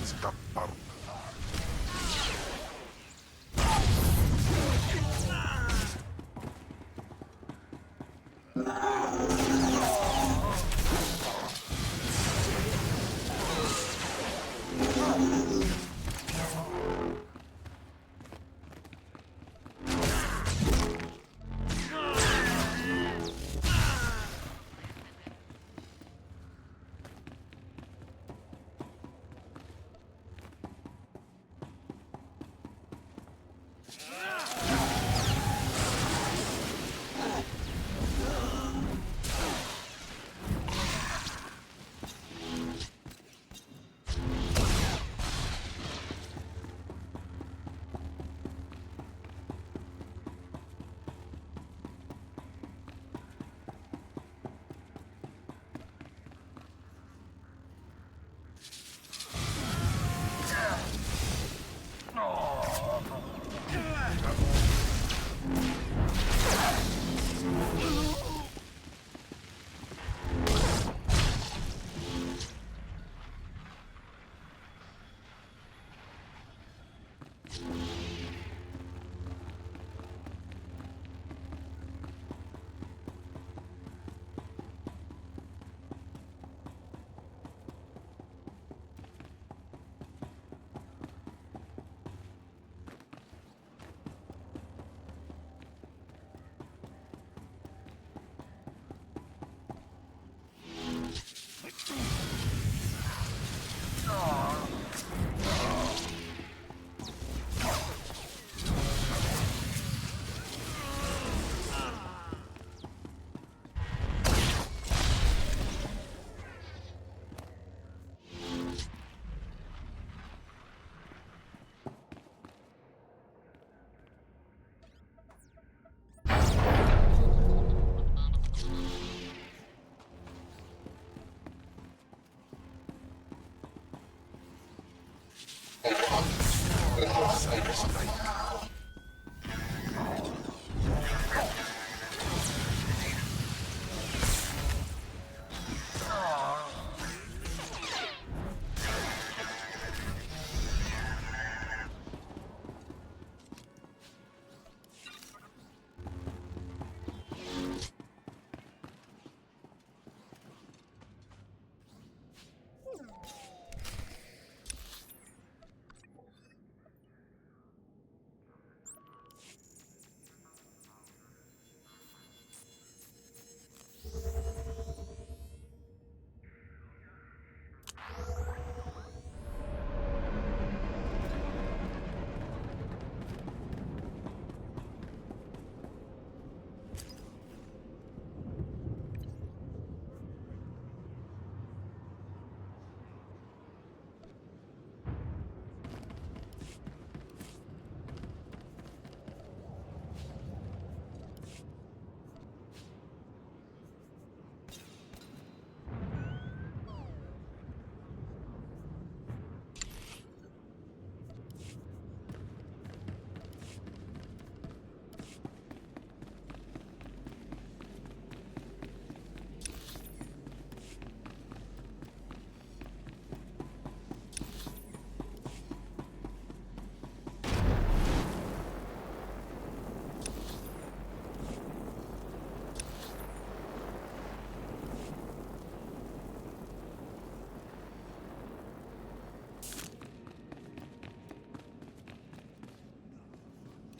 Scappar.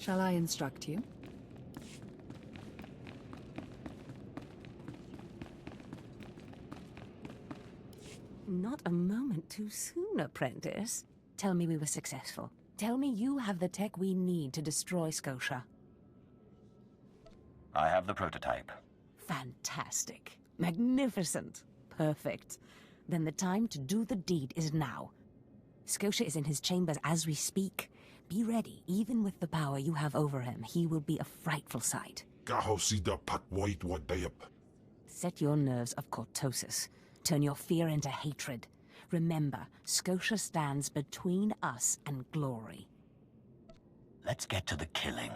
Shall I instruct you? Not a moment too soon, apprentice. Tell me we were successful. Tell me you have the tech we need to destroy Scotia. I have the prototype. Fantastic. Magnificent. Perfect. Then the time to do the deed is now. Scotia is in his chambers as we speak. Be ready. Even with the power you have over him, he will be a frightful sight. Kahosida pat white wadayap. Set your nerves of cortosis. Turn your fear into hatred. Remember, Scotia stands between us and glory. Let's get to the killing.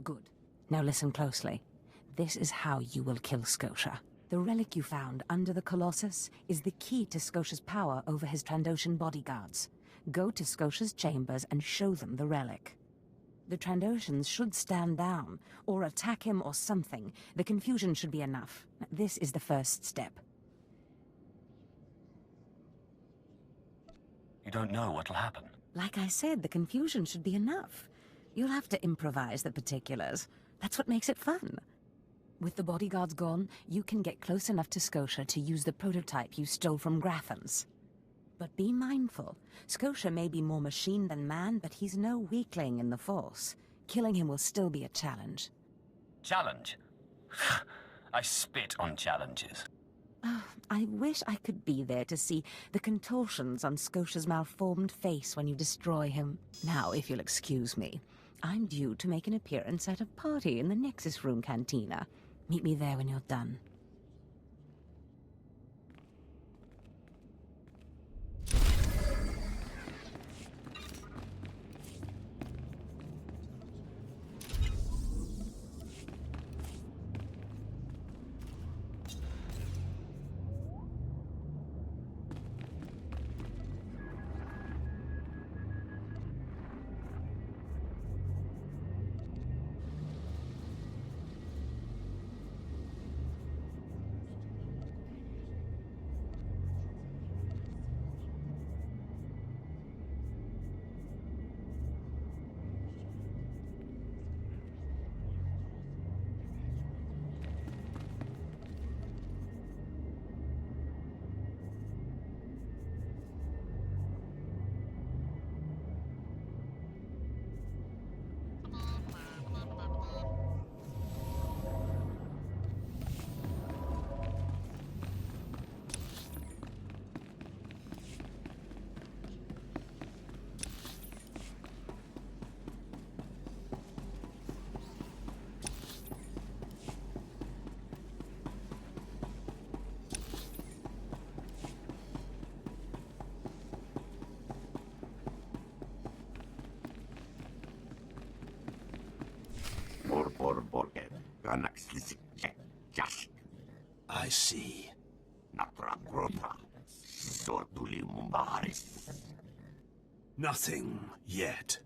Good. Now listen closely. This is how you will kill Scotia. The relic you found under the Colossus is the key to Scotia's power over his Trandoshan bodyguards. Go to Scotia's chambers and show them the relic. The Trandoshans should stand down, or attack him or something. The confusion should be enough. This is the first step. You don't know what'll happen. Like I said, the confusion should be enough. You'll have to improvise the particulars. That's what makes it fun. With the bodyguards gone, you can get close enough to Scotia to use the prototype you stole from Grathans. But be mindful. Scotia may be more machine than man, but he's no weakling in the Force. Killing him will still be a challenge. Challenge? I spit on challenges. Oh, I wish I could be there to see the contortions on Scotia's malformed face when you destroy him. Now, if you'll excuse me, I'm due to make an appearance at a party in the Nexus Room Cantina. Meet me there when you're done. I see. Nothing yet.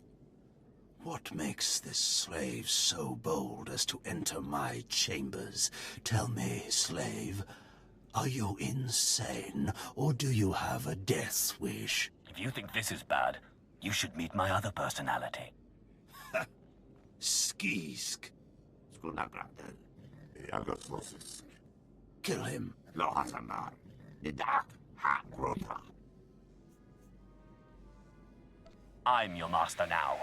What makes this slave so bold as to enter my chambers? Tell me, slave, are you insane, or do you have a death wish? If you think this is bad, you should meet my other personality. Skisk. Kill him. I'm your master now.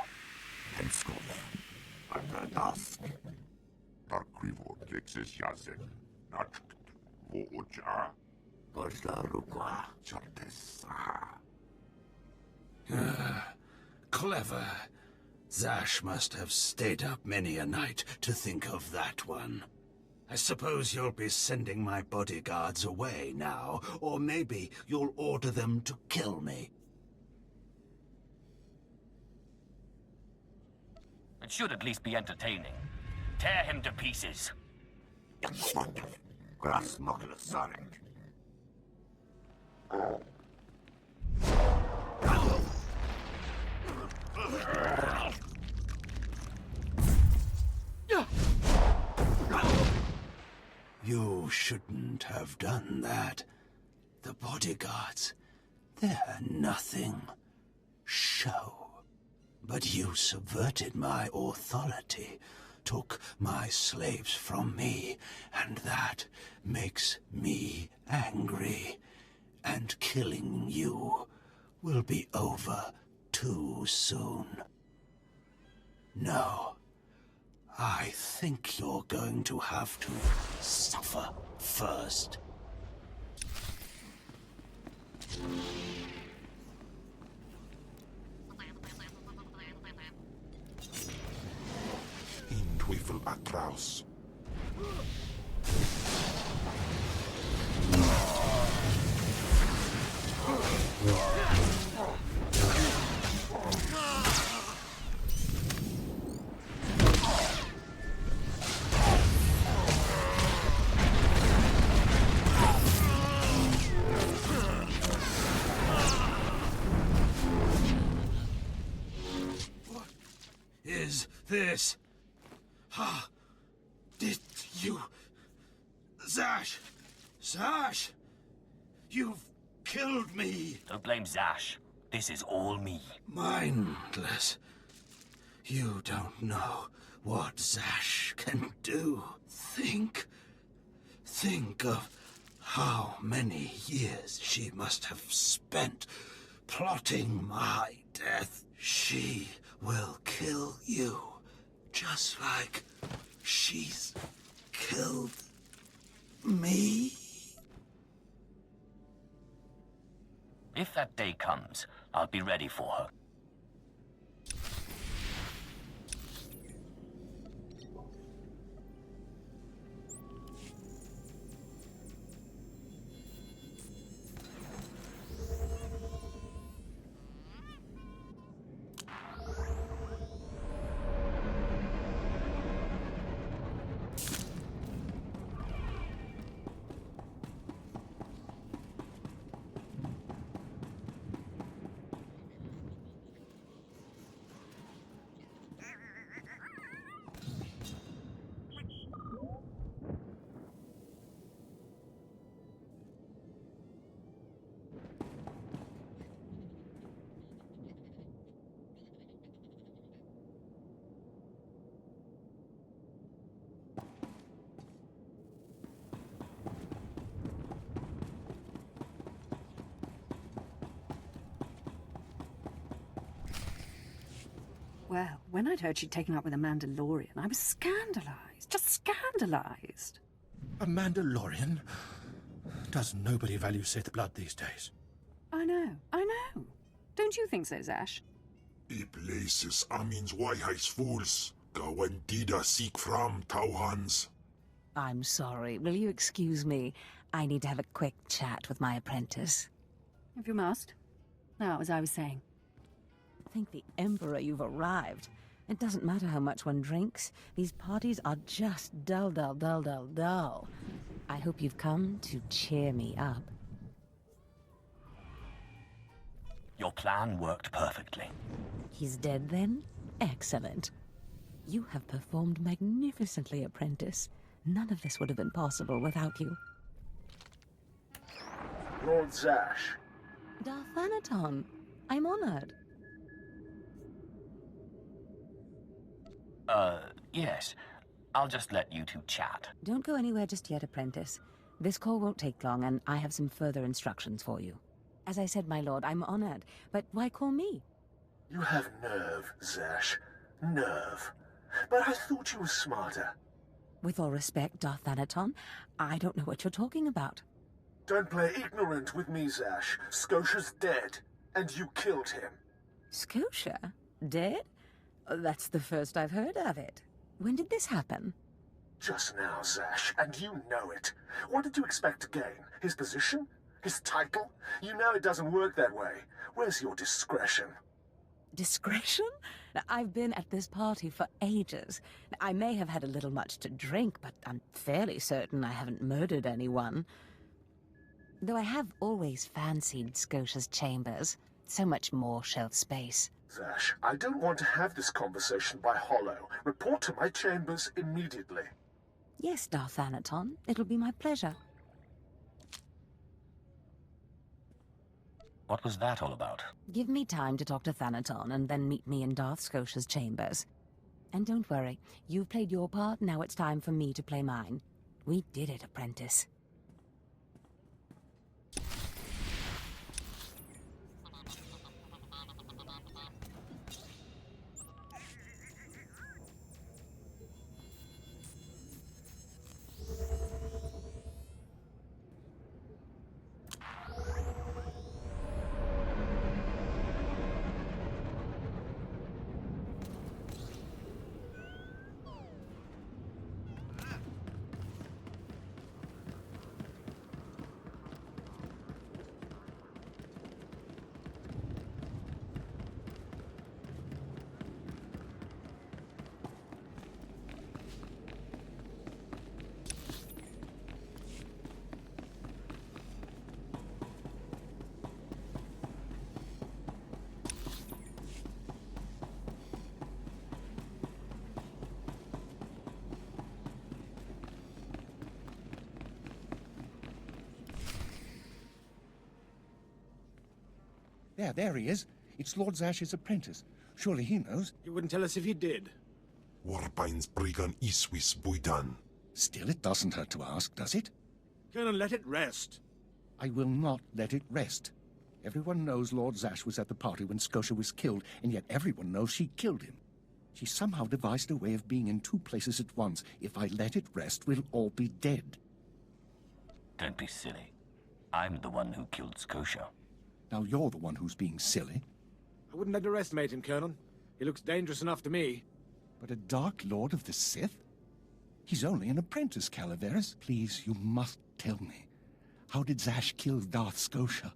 Clever. Zash must have stayed up many a night to think of that one. I suppose you'll be sending my bodyguards away now, or maybe you'll order them to kill me. It should at least be entertaining. Tear him to pieces. You shouldn't have done that. The bodyguards, they're nothing. Show. But you subverted my authority, took my slaves from me, and that makes me angry. And killing you will be over too soon. No. I think you're going to have to suffer first. In Teufel atraus. this? Ah, did you... Zash! Zash! You've killed me! Don't blame Zash. This is all me. Mindless. You don't know what Zash can do. Think of how many years she must have spent plotting my death. She will kill you, just like she's killed me. If that day comes, I'll be ready for her. Well, when I'd heard she'd taken up with a Mandalorian, I was scandalized. Just scandalized. A Mandalorian? Does nobody value Sith blood these days? I know. Don't you think so, Zash? I places Amin's Whiteheis fools. Gawen Dida seek from Tauhans. I'm sorry. Will you excuse me? I need to have a quick chat with my apprentice. If you must. Now, as I was saying. Thank the Emperor you've arrived. It doesn't matter how much one drinks. These parties are just dull, dull, dull, dull, dull. I hope you've come to cheer me up. Your plan worked perfectly. He's dead then? Excellent. You have performed magnificently, apprentice. None of this would have been possible without you. Lord Zash. Darthanaton, I'm honored. Yes. I'll just let you two chat. Don't go anywhere just yet, apprentice. This call won't take long, and I have some further instructions for you. As I said, my lord, I'm honored, but why call me? You have nerve, Zash. Nerve. But I thought you were smarter. With all respect, Darthanaton, I don't know what you're talking about. Don't play ignorant with me, Zash. Scotia's dead, and you killed him. Scotia? Dead? That's the first I've heard of it. When did this happen? Just now, Zash, and you know it. What did you expect to gain? His position? His title? You know it doesn't work that way. Where's your discretion? Discretion? I've been at this party for ages. I may have had a little much to drink, but I'm fairly certain I haven't murdered anyone. Though I have always fancied Scotia's chambers. So much more shelf space. Zash, I don't want to have this conversation by hollow. Report to my chambers immediately. Yes, Darthanaton. It'll be my pleasure. What was that all about? Give me time to talk to Thanaton, and then meet me in Darth Scotia's chambers. And don't worry, you've played your part, now it's time for me to play mine. We did it, apprentice. There he is. It's Lord Zash's apprentice. Surely he knows. You wouldn't tell us if you did. Warpain's Brigan Iswis Buidan. Still, it doesn't hurt to ask, does it? Colonel, let it rest. I will not let it rest. Everyone knows Lord Zash was at the party when Scotia was killed, and yet everyone knows she killed him. She somehow devised a way of being in two places at once. If I let it rest, we'll all be dead. Don't be silly. I'm the one who killed Scotia. Now you're the one who's being silly. I wouldn't underestimate him, Colonel. He looks dangerous enough to me. But a Dark Lord of the Sith? He's only an apprentice, Calaveras. Please, you must tell me. How did Zash kill Darth Scotia?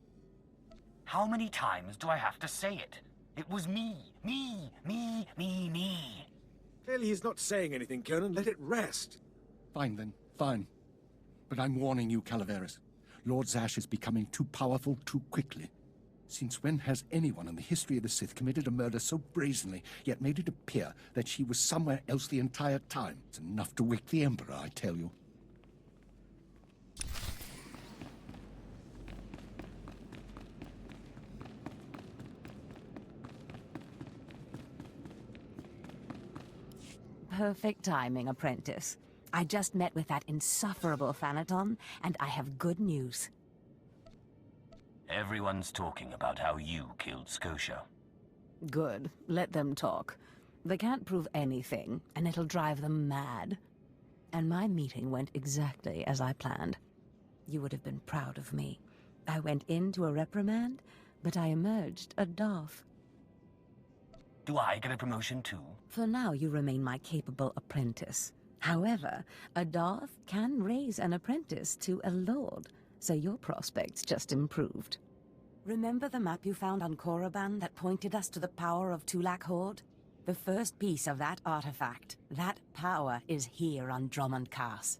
How many times do I have to say it? It was me. Me. Clearly he's not saying anything, Colonel. Let it rest. Fine then, fine. But I'm warning you, Calaveras. Lord Zash is becoming too powerful too quickly. Since when has anyone in the history of the Sith committed a murder so brazenly, yet made it appear that she was somewhere else the entire time? It's enough to wake the Emperor, I tell you. Perfect timing, apprentice. I just met with that insufferable Thanaton, and I have good news. Everyone's talking about how you killed Scotia. Good. Let them talk. They can't prove anything, and it'll drive them mad. And my meeting went exactly as I planned. You would have been proud of me. I went into a reprimand, but I emerged a Darth. Do I get a promotion too? For now, you remain my capable apprentice. However, a Darth can raise an apprentice to a lord, so your prospects just improved. Remember the map you found on Korriban that pointed us to the power of Tulak Horde? The first piece of that artifact, that power, is here on Dromund Kaas.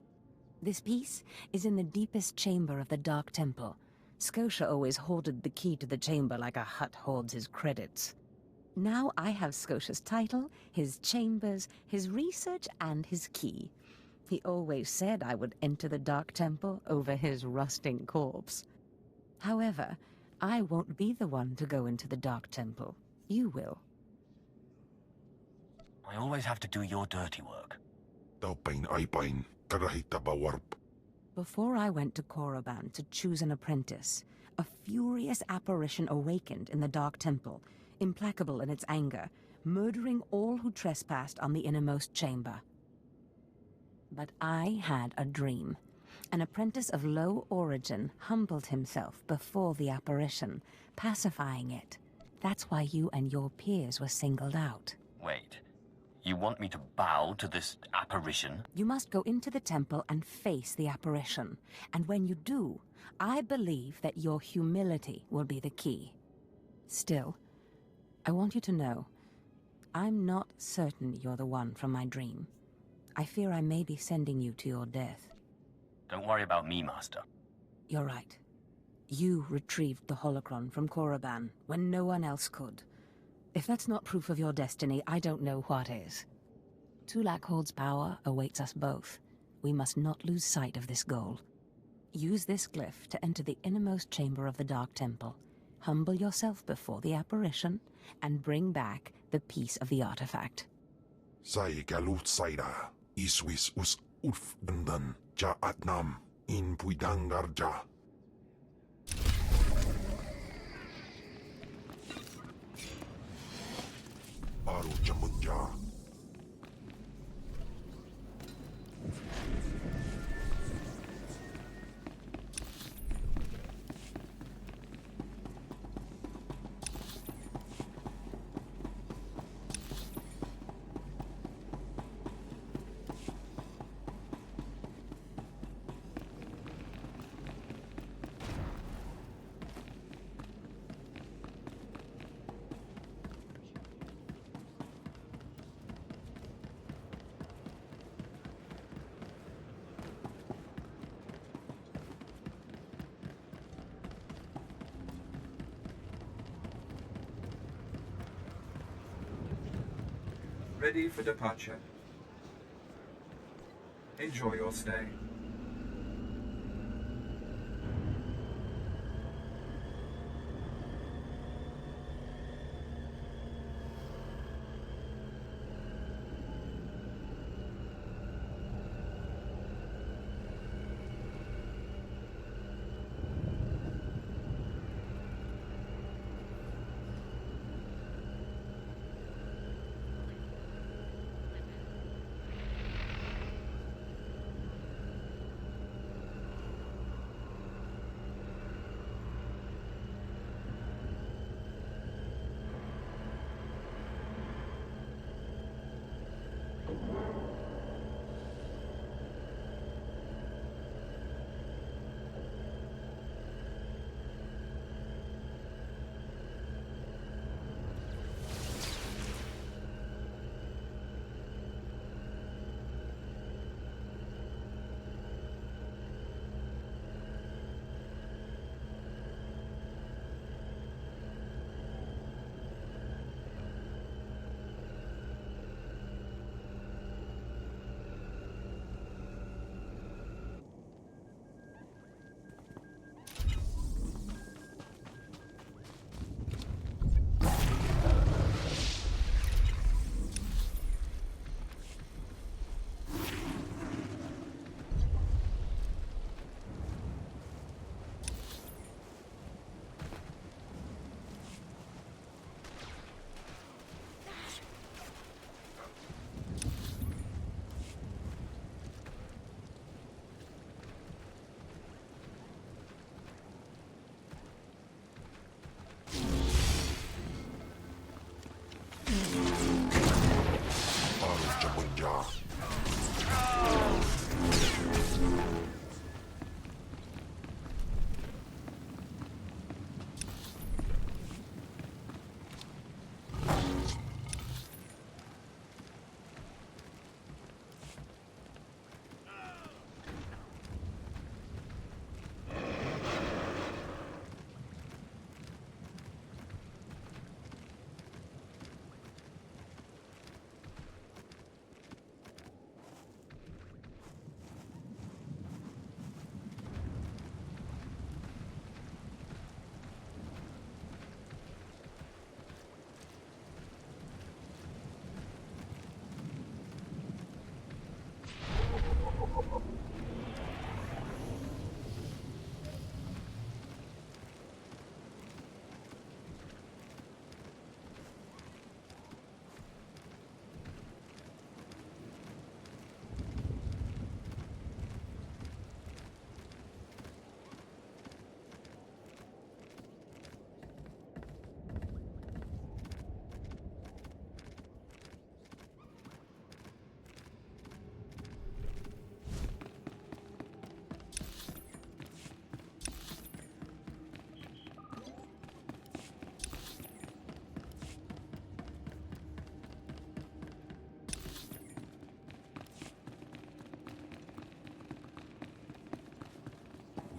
This piece is in the deepest chamber of the Dark Temple. Scotia always hoarded the key to the chamber like a Hutt hoards his credits. Now I have Scotia's title, his chambers, his research, and his key. He always said I would enter the Dark Temple over his rusting corpse. However, I won't be the one to go into the Dark Temple. You will. I always have to do your dirty work. Taupain Aipain, Karahita Bawarp. Before I went to Korriban to choose an apprentice, a furious apparition awakened in the Dark Temple, implacable in its anger, murdering all who trespassed on the innermost chamber. But I had a dream. An apprentice of low origin humbled himself before the apparition, pacifying it. That's why you and your peers were singled out. Wait. You want me to bow to this apparition? You must go into the temple and face the apparition. And when you do, I believe that your humility will be the key. Still, I want you to know, I'm not certain you're the one from my dream. I fear I may be sending you to your death. Don't worry about me, Master. You're right. You retrieved the holocron from Korriban when no one else could. If that's not proof of your destiny, I don't know what is. Tulak Horde's power awaits us both. We must not lose sight of this goal. Use this glyph to enter the innermost chamber of the Dark Temple. Humble yourself before the apparition, and bring back the piece of the artifact. Sai galut saira, iswis us ulf dandan, ja atnam, in puidangarja. Aru jamunja. Ready for departure. Enjoy your stay.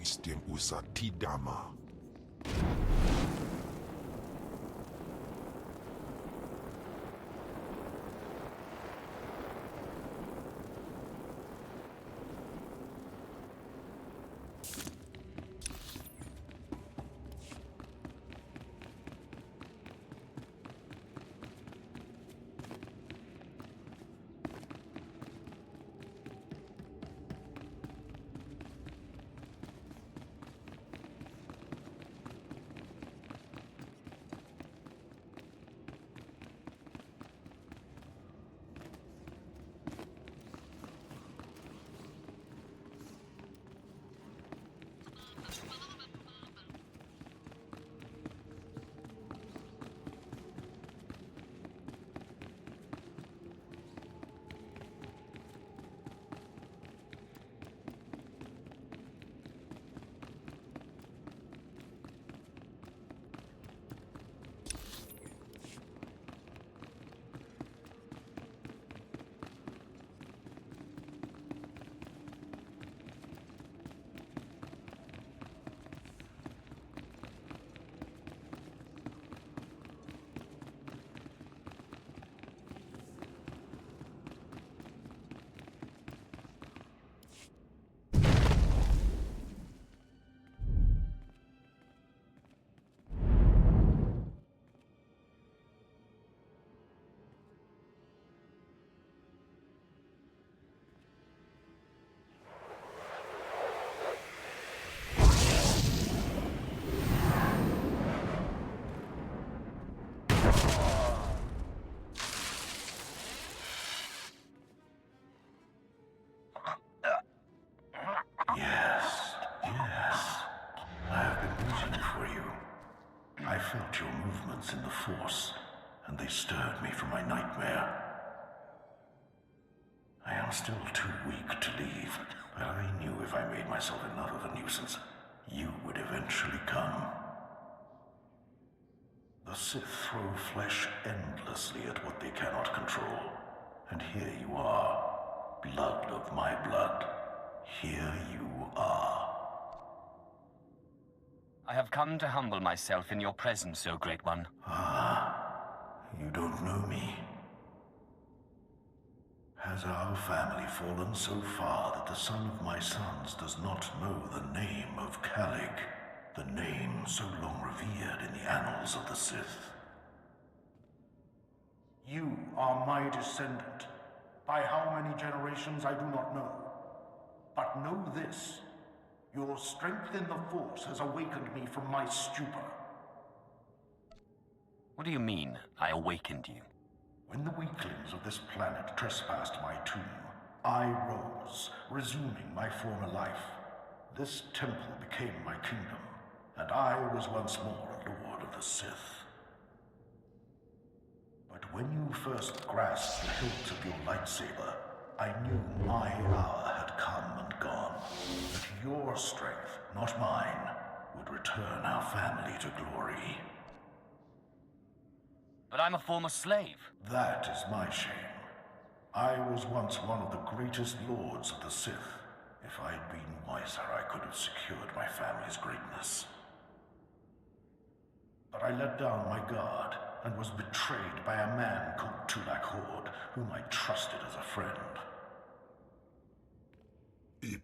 system usatidama. Yes, yes. I have been waiting for you. I felt your movements in the Force, and they stirred me from my nightmare. I am still too weak to leave, but I knew if I made myself enough of a nuisance, you would eventually come. The Sith throw flesh endlessly at what they cannot control. And here you are, blood of my blood. Here you are. I have come to humble myself in your presence, O Great One. Ah, you don't know me. Has our family fallen so far that the son of my sons does not know the name of Kalig, the name so long revered in the annals of the Sith? You are my descendant. By how many generations I do not know. But know this, your strength in the Force has awakened me from my stupor. What do you mean, I awakened you? When the weaklings of this planet trespassed my tomb, I rose, resuming my former life. This temple became my kingdom, and I was once more a lord of the Sith. But when you first grasped the hilt of your lightsaber, I knew my hour had come and gone. That your strength, not mine, would return our family to glory. But I'm a former slave. That is my shame. I was once one of the greatest lords of the Sith. If I had been wiser, I could have secured my family's greatness. But I let down my guard and was betrayed by a man called Tulak Hord, whom I trusted as a friend.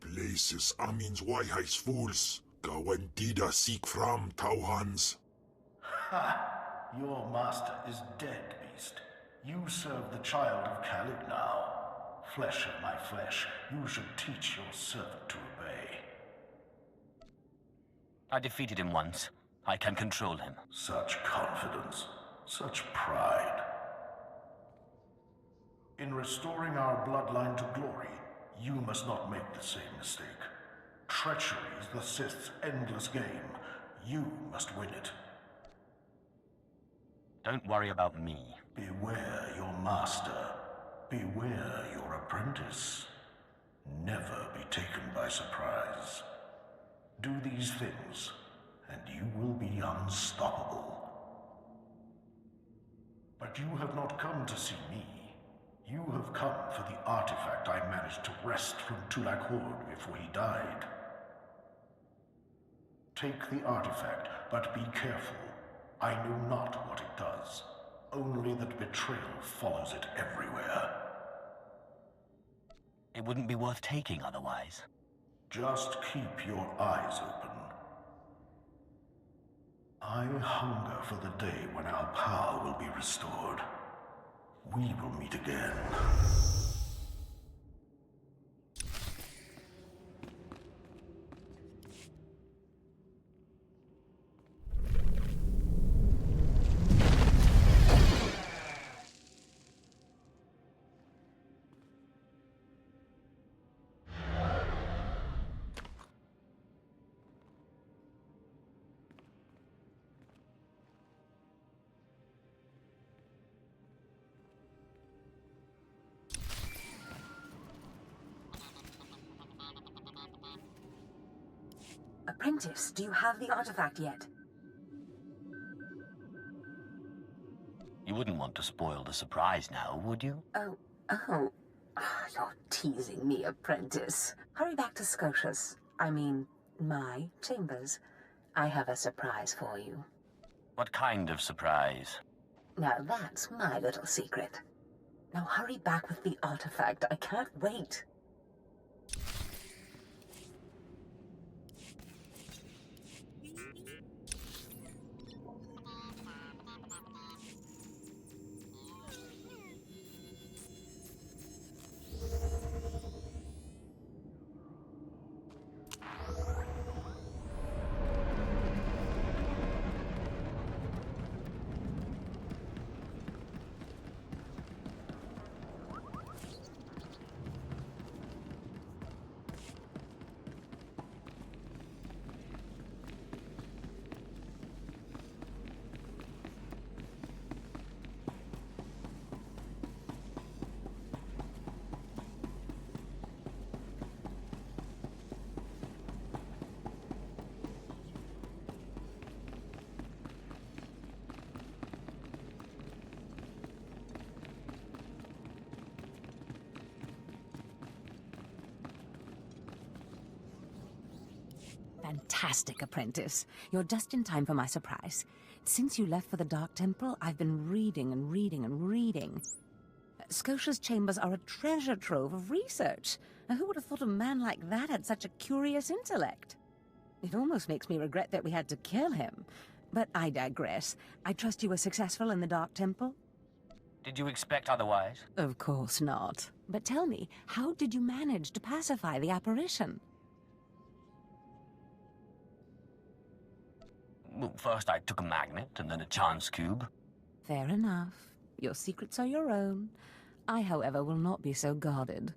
Places amins wajhais fools, gawantida seek from Tauhans. Ha! Your master is dead, beast. You serve the child of Kalig now. Flesh of my flesh, you should teach your servant to obey. I defeated him once. I can control him. Such confidence, such pride. In restoring our bloodline to glory, you must not make the same mistake. Treachery is the Sith's endless game. You must win it. Don't worry about me. Beware your master. Beware your apprentice. Never be taken by surprise. Do these things, and you will be unstoppable. But you have not come to see me. You have come for the artifact I managed to wrest from Tulak Hord before he died. Take the artifact, but be careful. I know not what it does. Only that betrayal follows it everywhere. It wouldn't be worth taking otherwise. Just keep your eyes open. I hunger for the day when our power will be restored. We will meet again. Apprentice, do you have the artifact yet? You wouldn't want to spoil the surprise now, would you? Oh. You're teasing me, Apprentice. Hurry back to Scotia's. I mean, my chambers. I have a surprise for you. What kind of surprise? Now that's my little secret. Now hurry back with the artifact. I can't wait. Fantastic, Apprentice. You're just in time for my surprise. Since you left for the Dark Temple, I've been reading and reading and reading. Scotia's chambers are a treasure trove of research. Now, who would have thought a man like that had such a curious intellect? It almost makes me regret that we had to kill him. But I digress. I trust you were successful in the Dark Temple? Did you expect otherwise? Of course not. But tell me, how did you manage to pacify the apparition? Well, first I took a magnet and then a chance cube. Fair enough. Your secrets are your own. I, however, will not be so guarded.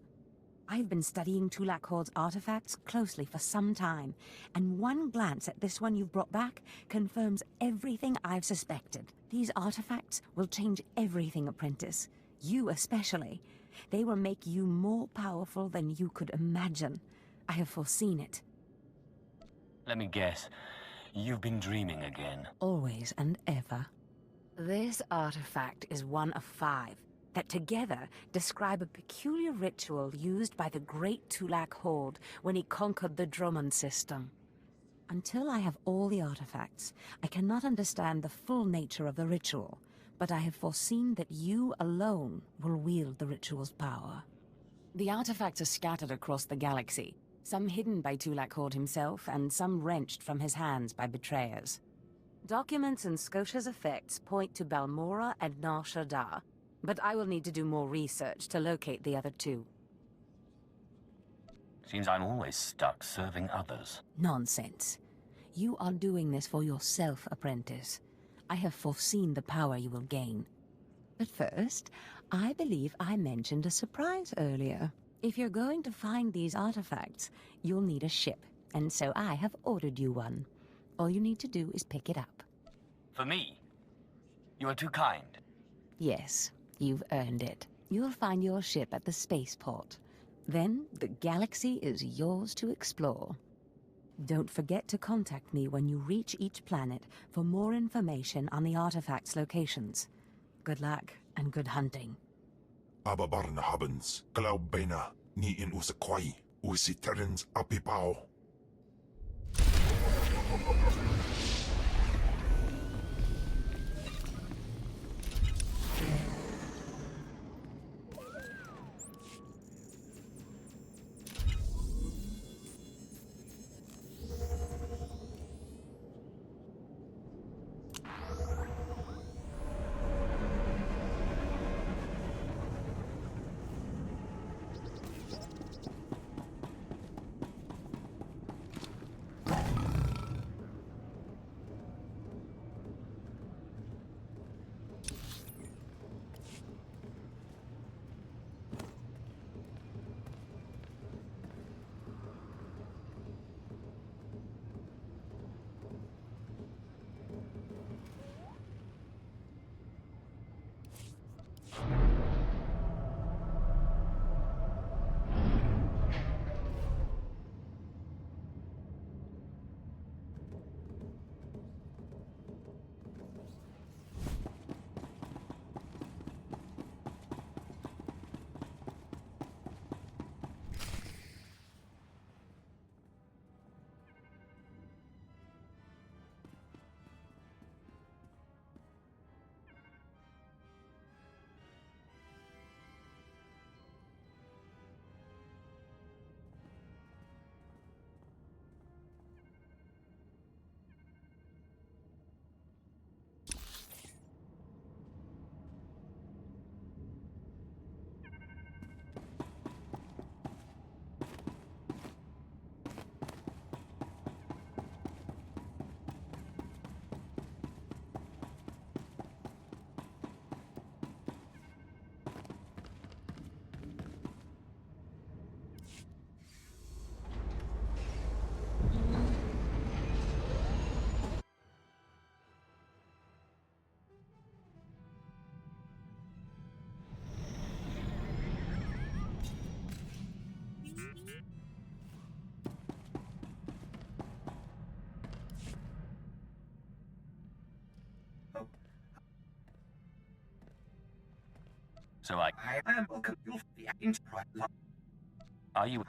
I've been studying Tulak Horde's artifacts closely for some time, and one glance at this one you've brought back confirms everything I've suspected. These artifacts will change everything, Apprentice. You especially. They will make you more powerful than you could imagine. I have foreseen it. Let me guess. You've been dreaming again. Always and ever. This artifact is one of 5 that together describe a peculiar ritual used by the great Tulak Horde when he conquered the dromund system. Until I have all the artifacts, I cannot understand the full nature of the ritual, but I have foreseen that you alone will wield the ritual's power. The artifacts are scattered across the galaxy, some hidden by Tulak Horde himself, and some wrenched from his hands by betrayers. Documents and Scotia's effects point to Balmora and Nar Shaddaa, but I will need to do more research to locate the other 2. Seems I'm always stuck serving others. Nonsense. You are doing this for yourself, Apprentice. I have foreseen the power you will gain. But first, I believe I mentioned a surprise earlier. If you're going to find these artifacts, you'll need a ship, and so I have ordered you one. All you need to do is pick it up. For me? You are too kind. Yes, you've earned it. You'll find your ship at the spaceport. Then the galaxy is yours to explore. Don't forget to contact me when you reach each planet for more information on the artifacts' locations. Good luck and good hunting. Ababarna habens, glaubena, ni in usakwai, usiterens apipao. So I am welcome. You'll be enterprise. Are you?